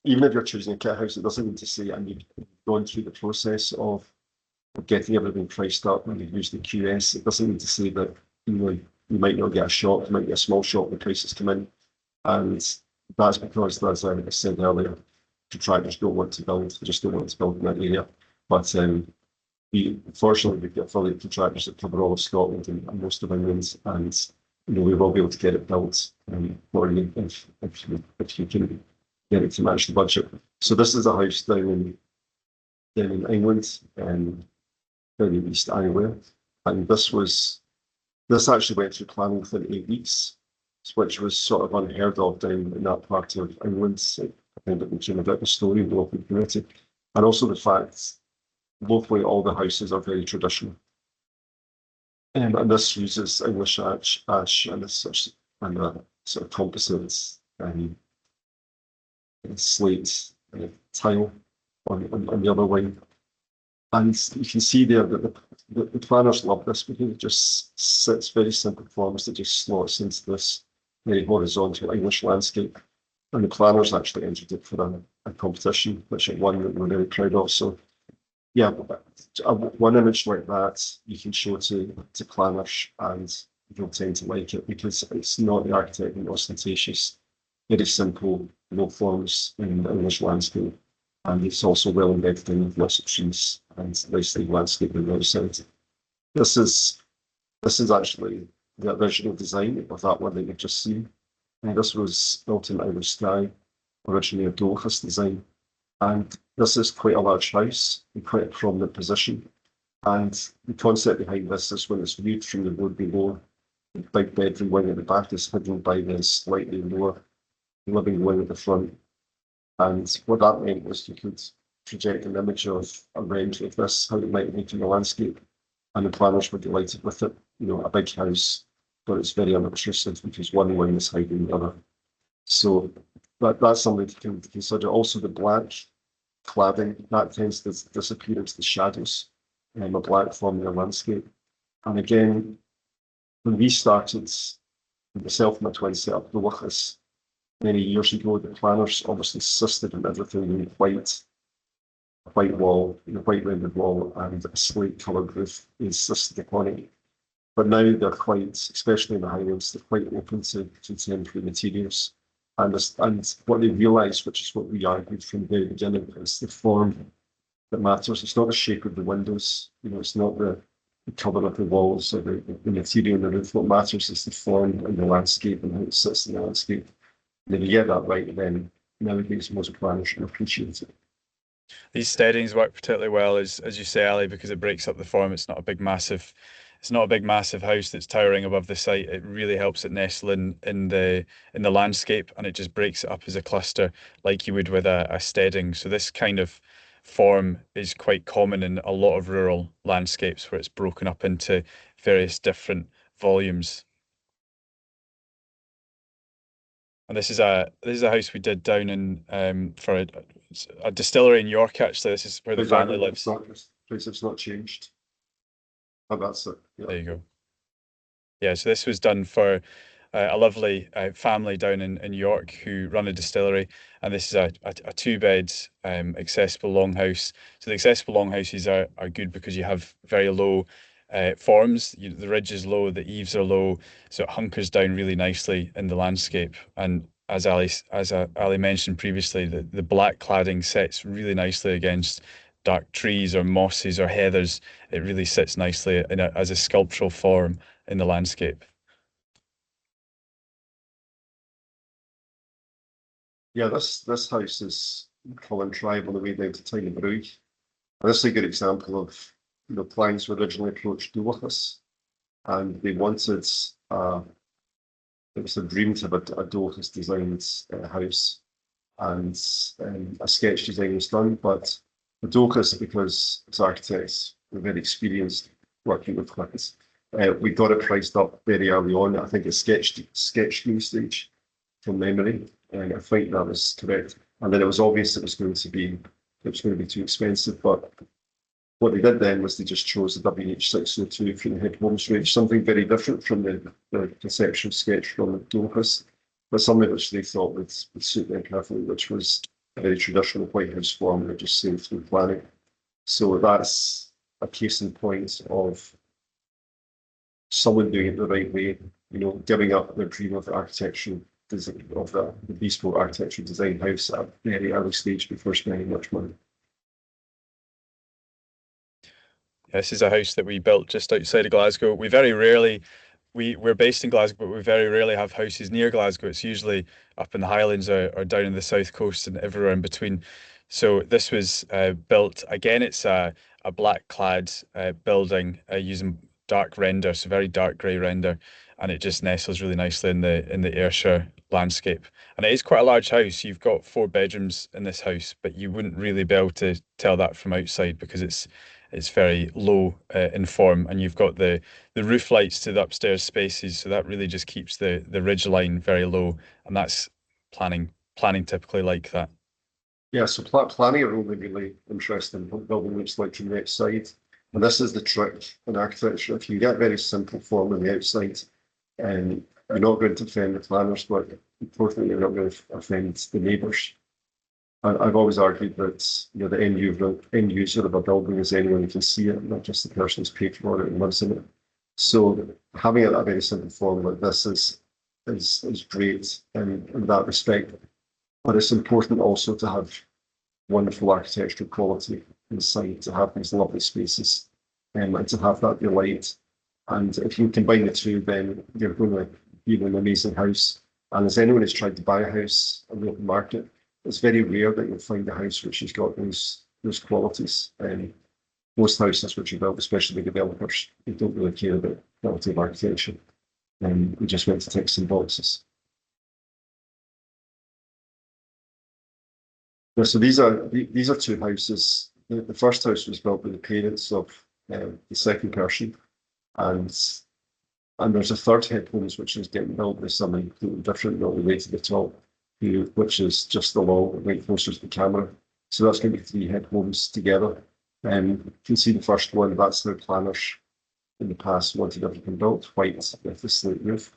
[SPEAKER 2] even if you're choosing a kit house, it doesn't mean to say, and you've gone through the process of getting everything priced up when you use the QS. It doesn't mean to say that you might not get a shock, you might get a small shock when prices come in. And that's because, as I said earlier, contractors don't want to build, they just don't want to build in that area. But fortunately, we've got affiliate contractors that cover all of Scotland and most of England, and we will be able to get it built for you if you can get it to match the budget. So this is a house down in England, down in East Anglia, and this actually went through planning within 8 weeks, which was sort of unheard of down in that part of England. So I think it was a bit of a story in the local community, and also the fact locally all the houses are very traditional. And this uses English ash and a sort of composite slate tile on the other wing. And you can see there that the planners love this because it just sits very simple forms that just slots into this very horizontal English landscape. And the planners actually entered it for a competition, which it won, that we're very proud of. So yeah, one image like that you can show to planners, and they'll tend to like it because it's not the architect and ostentatious, very simple, no forms in the English landscape. And it's also well embedded in with lots of trees and nicely landscape on the other side. This is actually the original design of that one that you've just seen. And this was built in Alasdair, originally a Dochas design. And this is quite a large house in quite a prominent position. And the concept behind this is when it's viewed from the road below, the big bedroom wing at the back is hidden by the slightly lower living wing at the front. And what that meant was you could project an image of a range of this, how it might look in the landscape. And the planners were delighted with it. A big house, but it's very unobtrusive because one wing is hiding the other. So that's something to consider. Also, the black cladding, that tends to disappear into the shadows, and a black forming the landscape. And again, when we started, myself and my twin set up the Dochas many years ago, the planners obviously insisted on everything in white wall, white rendered wall, and a slate coloured roof. They insisted upon it. But now they're quite, especially in the Highlands, they're quite open to contemporary materials. And what they realise, which is what we argued from the very beginning, is the form that matters. It's not the shape of the windows, it's not the colour of the walls or the material in the roof. What matters is the form and the landscape and how it sits in the landscape. And if you get that right, then nowadays most planners can appreciate it.
[SPEAKER 1] These steadings work particularly well, as you say, Ali, because it breaks up the form. It's not a big massive house that's towering above the site. It really helps it nestle in the landscape, and it just breaks it up as a cluster like you would with a steading. So this kind of form is quite common in a lot of rural landscapes where it's broken up into various different volumes. And this is a house we did down in for a distillery in York. Actually, this is where the family lives.
[SPEAKER 2] It's not changed. Oh, that's it. Yeah.
[SPEAKER 1] There you go. Yeah, so this was done for a lovely family down in York who run a distillery, and this is a two-bed accessible longhouse. So the accessible longhouses are good because you have very low forms. The ridge is low, the eaves are low, so it hunkers down really nicely in the landscape. And as Ali mentioned previously, the black cladding sets really nicely against dark trees or mosses or heathers. It really sits nicely as a sculptural form in the landscape.
[SPEAKER 2] Yeah, this house is Cullen Tribe on the way down to Tiny Brook. And this is a good example of plans were originally approached Dochas, and they wanted it was a dream to have a Dochas designed house, and a sketch design was done. But the Dochas, because as architects, we're very experienced working with clients, we got it priced up very early on. I think it's sketch new stage from memory, and I think that was correct. And then it was obvious it was going to be too expensive. But what they did then was they just chose the WH602 from the HebHomes range, something very different from the conceptual sketch from the Dochas, but something which they thought would suit them perfectly, which was a very traditional White House form that just sailed through planning. So that's a case in point of someone doing it the right way, giving up their dream of architecture, of the bespoke architecture design house at a very early stage before spending much money.
[SPEAKER 1] This is a house that we built just outside of Glasgow. We very rarely we're based in Glasgow, but we very rarely have houses near Glasgow. It's usually up in the Highlands or down in the south coast and everywhere in between. So this was built again. It's a black clad building using dark render, so very dark grey render, and it just nestles really nicely in the Ayrshire landscape. And it is quite a large house. You've got 4 bedrooms in this house, but you wouldn't really be able to tell that from outside because it's very low in form, and you've got the roof lights to the upstairs spaces, so that really just keeps the ridge line very low, and that's planning typically like that.
[SPEAKER 2] Yeah, so planning are only really interesting what building looks like from the outside. And this is the trick in architecture. If you get very simple form on the outside, you're not going to offend the planners, but importantly, you're not going to offend the neighbours. I've always argued that the end user of a building is anyone who can see it, not just the person who's paid for it and lives in it. So having a very simple form like this is great in that respect. But it's important also to have wonderful architectural quality inside, to have these lovely spaces, and to have that delight. And if you combine the two, then you're going to be an amazing house. And as anyone has tried to buy a house on the open market, it's very rare that you'll find a house which has got those qualities. Most houses which are built, especially the developers, they don't really care about quality of architecture. They just want to tick some boxes. So these are two houses. The first house was built by the parents of the second person, and there's a third HebHomes which is getting built by someone completely different, not related at all, which is just along right closer to the camera. So that's going to be 3 HebHomes together. You can see the first one, that's their planners in the past wanted everything built white with the slate roof.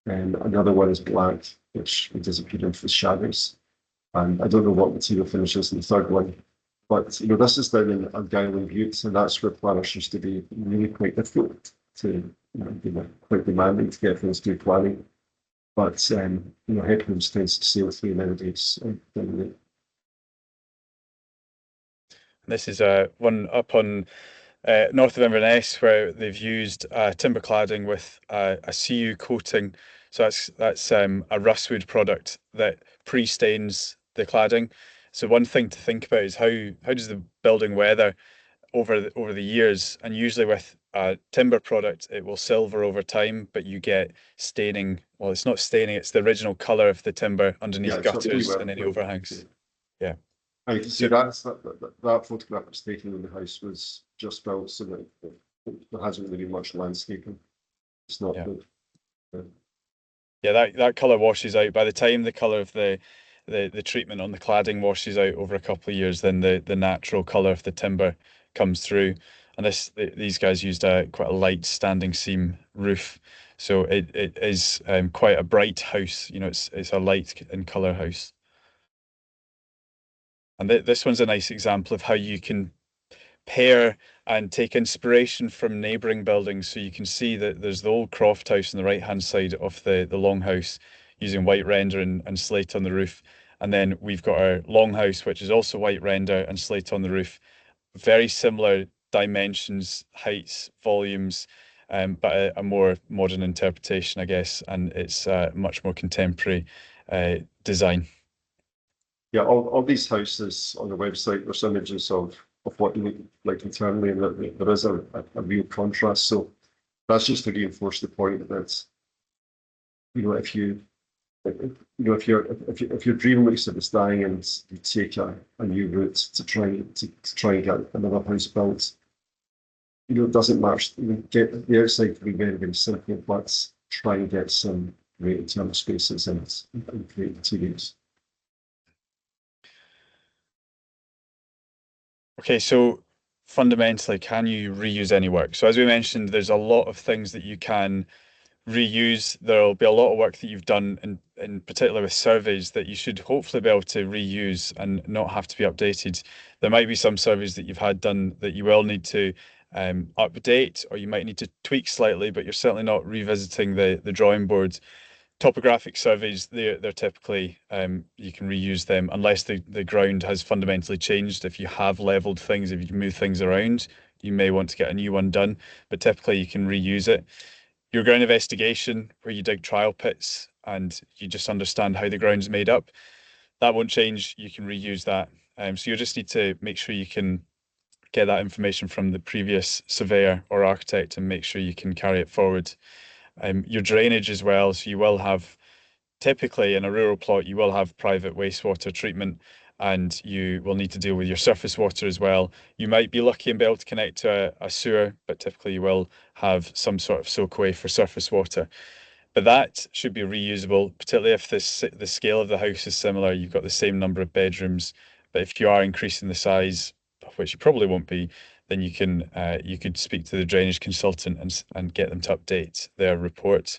[SPEAKER 2] And another one is black, which would disappear into the shadows. And I don't know what material finishes in the third one, but this is down in Argyll and Bute, and that's where planners used to be really quite difficult to, be quite demanding to get things through planning. But HebHomes tends to sail through nowadays.
[SPEAKER 1] This is one up on north of Inverness where they've used timber cladding with a CU coating. So that's a rustwood product that pre-stains the cladding. So one thing to think about is how does the building weather over the years, and usually with a timber product it will silver over time, but you get staining. Well, it's not staining, it's the original color of the timber underneath gutters and any overhangs. Yeah.
[SPEAKER 2] I can see that photograph was taken in the house was just built, so that there hasn't really been much landscaping. It's not good.
[SPEAKER 1] Yeah, that color washes out by the time the color of the treatment on the cladding washes out over a couple of years, then the natural color of the timber comes through. And these guys used quite a light standing seam roof, so it is quite a bright house. It's a light in color house. And this one's a nice example of how you can pair and take inspiration from neighbouring buildings. So you can see that there's the old Croft house on the right hand side of the longhouse using white render and slate on the roof. And then we've got our longhouse, which is also white render and slate on the roof. Very similar dimensions, heights, volumes, but a more modern interpretation, I guess. And it's much more contemporary design.
[SPEAKER 2] Yeah, all these houses on the website, there's images of what they look like internally, and that there is a real contrast. So that's just to reinforce the point that if your dream looks like it's dying and you take a new route to try and get another house built, it doesn't matter. Get the outside to be very, very simple, but try and get some great internal spaces and great materials.
[SPEAKER 1] Okay, so fundamentally, can you reuse any work? So as we mentioned, there's a lot of things that you can reuse. There'll be a lot of work that you've done in particular with surveys that you should hopefully be able to reuse and not have to be updated. There might be some surveys that you've had done that you will need to update, or you might need to tweak slightly, but you're certainly not revisiting the drawing board. Topographic surveys, they're typically you can reuse them unless the ground has fundamentally changed. If you have leveled things, if you move things around, you may want to get a new one done, but typically you can reuse it. Your ground investigation, where you dig trial pits and you just understand how the ground's made up, that won't change. You can reuse that. So you'll just need to make sure you can get that information from the previous surveyor or architect and make sure you can carry it forward. Your drainage as well. So you will have, typically in a rural plot, you will have private wastewater treatment, and you will need to deal with your surface water as well. You might be lucky and be able to connect to a sewer, but typically you will have some sort of soakaway for surface water. But that should be reusable, particularly if the scale of the house is similar. You've got the same number of bedrooms, but if you are increasing the size, which you probably won't be, then you could speak to the drainage consultant and get them to update their report.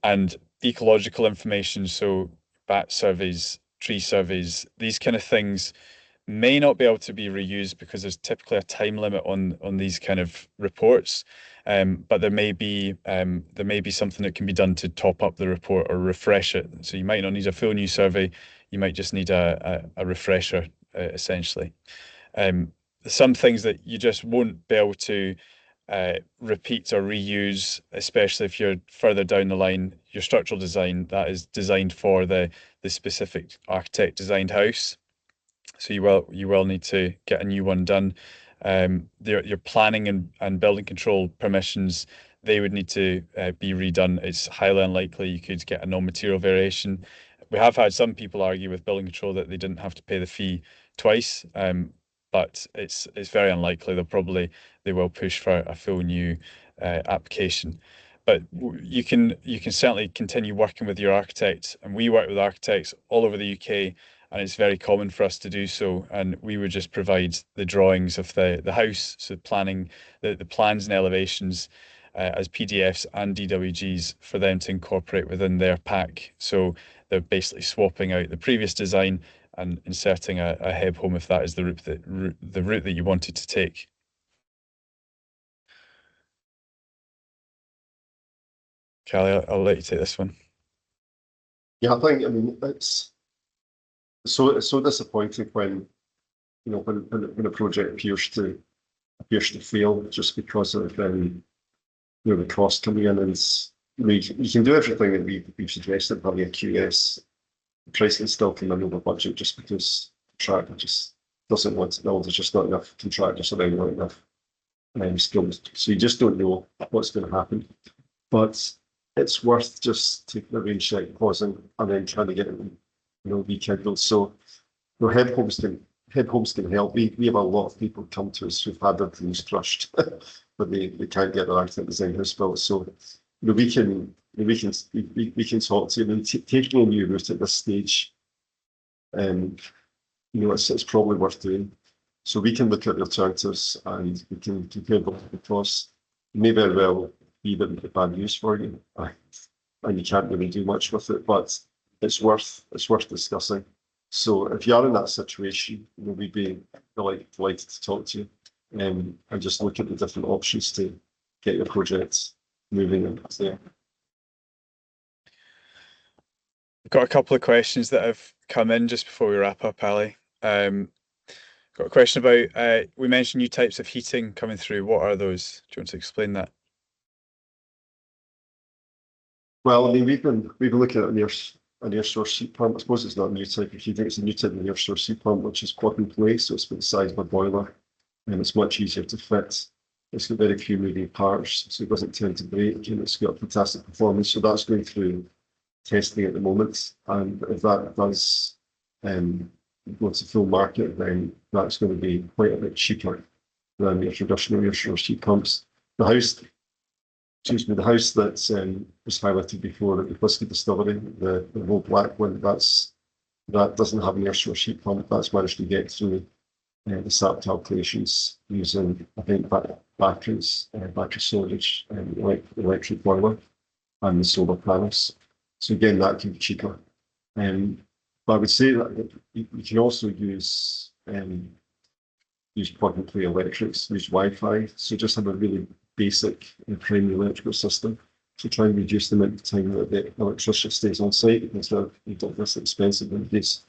[SPEAKER 1] And ecological information, so bat surveys, tree surveys, these kind of things may not be able to be reused because there's typically a time limit on these kind of reports. But there may be something that can be done to top up the report or refresh it. So you might not need a full new survey, you might just need a refresher, essentially. Some things that you just won't be able to repeat or reuse, especially if you're further down the line, your structural design that is designed for the specific architect designed house. So you will need to get a new one done. Your planning and building control permissions, they would need to be redone. It's highly unlikely you could get a non-material variation. We have had some people argue with building control that they didn't have to pay the fee twice, but it's very unlikely. They will push for a full new application. But you can certainly continue working with your architect, and we work with architects all over the UK, and it's very common for us to do so. And we would just provide the drawings of the house, so planning, the plans and elevations as PDFs and DWGs for them to incorporate within their pack. So they're basically swapping out the previous design and inserting a HebHome if that is the route that you wanted to take. Callie, I'll let you take this one.
[SPEAKER 2] Yeah, I mean, it's so disappointing when, when a project appears to fail just because of the cost coming in, and you can do everything that we've suggested, having a QS. The pricing still come in over budget just because the contractor just doesn't want to build. There's just not enough contractors around, not enough skills. So you just don't know what's going to happen. But it's worth just taking a rain check, pausing, and then trying to get it, rekindled. So, HebHomes can help. We have a lot of people come to us who've had their dreams crushed, but they can't get their architect design house built. So, we can talk to you. And taking a new route at this stage, it's probably worth doing. So we can look at the alternatives and we can compare both the costs. It may very well be that bad news for you, and you can't really do much with it, but it's worth discussing. So if you are in that situation, we'd be delighted to talk to you, and just look at the different options to get your project moving and there.
[SPEAKER 1] We've got a couple of questions that have come in just before we wrap up, Ali. Got a question about we mentioned new types of heating coming through. What are those? Do you want to explain that?
[SPEAKER 2] Well, I mean, we've been looking at an air source heat pump. I suppose it's not a new type of heating, it's a new type of air source heat pump, which is plug and play, so it's about the size of a boiler, and it's much easier to fit. It's got very few moving parts, so it doesn't tend to break, and it's got fantastic performance. So that's going through testing at the moment, and if that does go to full market, then that's going to be quite a bit cheaper than your traditional air source heat pumps. The house that was highlighted before at the Whiskey Distillery, the whole black one, that doesn't have an air source heat pump. That's managed to get through the SAP calculations using, I think, batteries, battery storage, electric boiler, and the solar panels. So again, that can be cheaper. But I would say that you can also use use plug-and-play electrics, use Wi-Fi. So just have a really basic and primary electrical system to try and reduce the amount of time that the electricity stays on site instead of this expensive in this,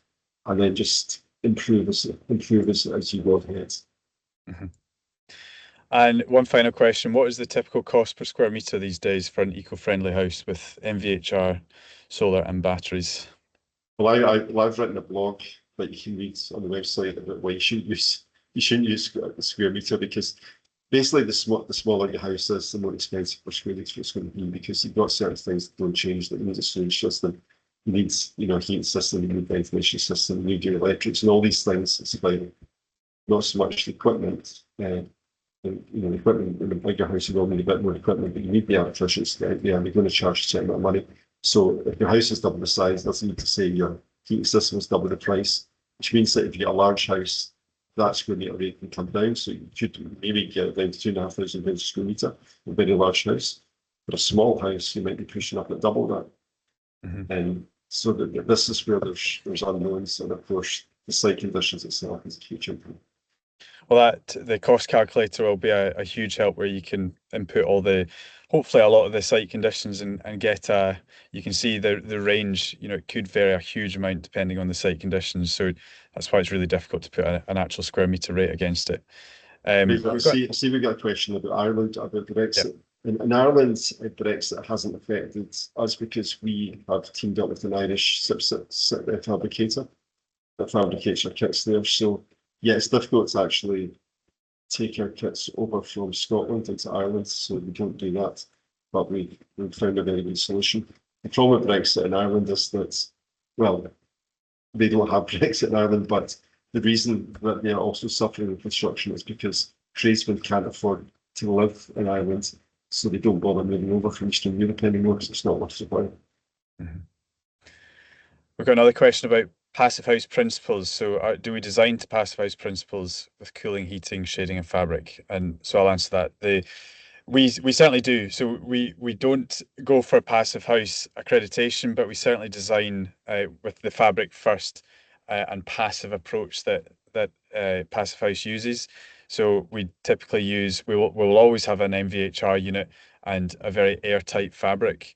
[SPEAKER 2] and then just improve as you go ahead.
[SPEAKER 1] Mm-hmm. And one final question, what is the typical cost per square meter these days for an eco-friendly house with MVHR, solar and batteries?
[SPEAKER 2] Well, I've written a blog that you can read on the website about why you shouldn't use a square meter, because basically the smaller your house is, the more expensive per square meter it's going to be, because you've got certain things that don't change. That you need a sewage system, you need a heating system, you need ventilation system, you need your electrics, and all these things. It's about not so much the equipment. The equipment in a bigger house, you will need a bit more equipment, but you need the electricians to get out there, and they're going to charge a certain amount of money. So if your house is double the size, doesn't need to say your heating system is double the price, which means that if you get a large house, that square meter rate can come down. So you could maybe get it down to £2,500 a square meter, a very large house. But a small house, you might be pushing up at double that.
[SPEAKER 1] Mm-hmm.
[SPEAKER 2] And so this is where there's unknowns, and of course the site conditions itself is a huge impact.
[SPEAKER 1] Well, the cost calculator will be a huge help, where you can input hopefully a lot of the site conditions, and get you can see the range. It could vary a huge amount depending on the site conditions. So that's why it's really difficult to put an actual square meter rate against it.
[SPEAKER 2] We've got a question about Ireland, about Brexit. In Ireland, Brexit hasn't affected us because we have teamed up with an Irish fabricator that fabricates our kits there. So yeah, it's difficult to actually take our kits over from Scotland into Ireland, so we don't do that. But we found a very good solution. The problem with Brexit in Ireland is that, well, they don't have Brexit in Ireland, but the reason that they are also suffering in construction is because tradesmen can't afford to live in Ireland, so they don't bother moving over from Eastern Europe anymore, because it's not worth the while.
[SPEAKER 1] Mm-hmm. We've got another question about passive house principles. So, do we design to passive house principles with cooling, heating, shading, and fabric? And so I'll answer that. We certainly do. So we don't go for passive house accreditation, but we certainly design with the fabric first and passive approach that passive house uses. So we typically we will always have an MVHR unit and a very airtight fabric,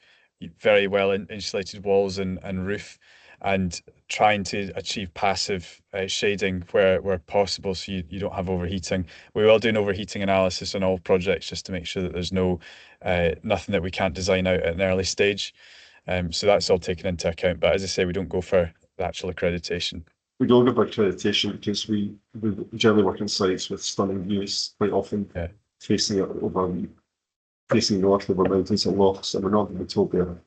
[SPEAKER 1] very well insulated walls and roof, and trying to achieve passive shading where possible, so you don't have overheating. We will do an overheating analysis on all projects just to make sure that there's nothing that we can't design out at an early stage. So that's all taken into account. But as I say, we don't go for the actual accreditation.
[SPEAKER 2] We don't go for accreditation because we generally work on sites with stunning views, quite often
[SPEAKER 1] Yeah.
[SPEAKER 2] facing north over mountains and lochs, and we're not going to told they're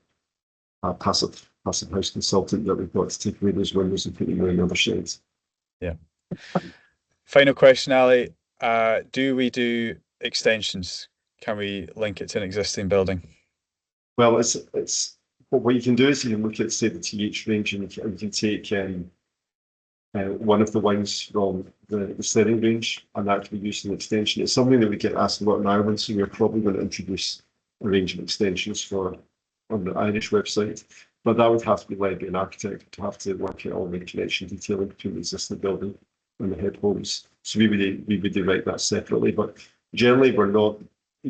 [SPEAKER 2] a passive house consultant that we've got to take away those windows and put them in other shades.
[SPEAKER 1] Yeah. Final question, Ali. Do we do extensions? Can we link it to an existing building?
[SPEAKER 2] Well, it's what you can do is you can look at, say, the TH range, and you can take one of the wings from the setting range and actually use an extension. It's something that we get asked a lot in Ireland, so we're probably going to introduce a range of extensions on the Irish website. But that would have to be led by an architect to have to work out all the connection detailing between the existing building and the HebHomes. So we would write that separately. But generally, we're not.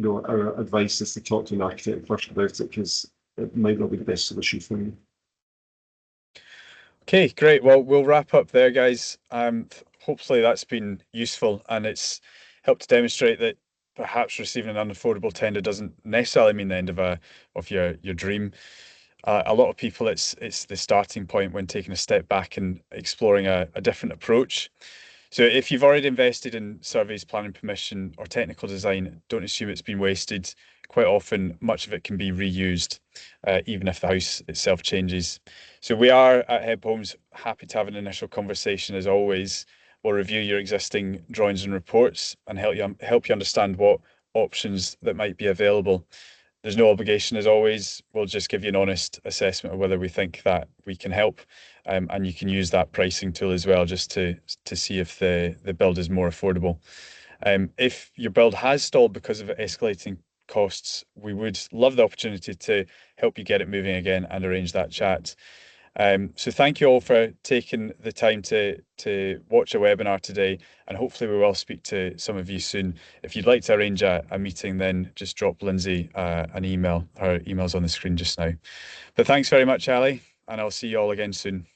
[SPEAKER 2] Our advice is to talk to an architect first about it, because it might not be the best solution for you.
[SPEAKER 1] Okay, great. Well, we'll wrap up there, guys. Hopefully that's been useful, and it's helped to demonstrate that perhaps receiving an unaffordable tender doesn't necessarily mean the end of your dream. A lot of people, it's the starting point when taking a step back and exploring a different approach. So if you've already invested in surveys, planning permission, or technical design, don't assume it's been wasted. Quite often, much of it can be reused, even if the house itself changes. So we are at HebHomes happy to have an initial conversation as always. We'll review your existing drawings and reports and help you understand what options that might be available. There's no obligation as always. We'll just give you an honest assessment of whether we think that we can help. And you can use that pricing tool as well, just to see if the build is more affordable. If your build has stalled because of escalating costs, we would love the opportunity to help you get it moving again and arrange that chat. So thank you all for taking the time to watch a webinar today, and hopefully we will speak to some of you soon. If you'd like to arrange a meeting, then just drop Lindsay an email. Her email's on the screen just now. But thanks very much, Ali, and I'll see you all again soon.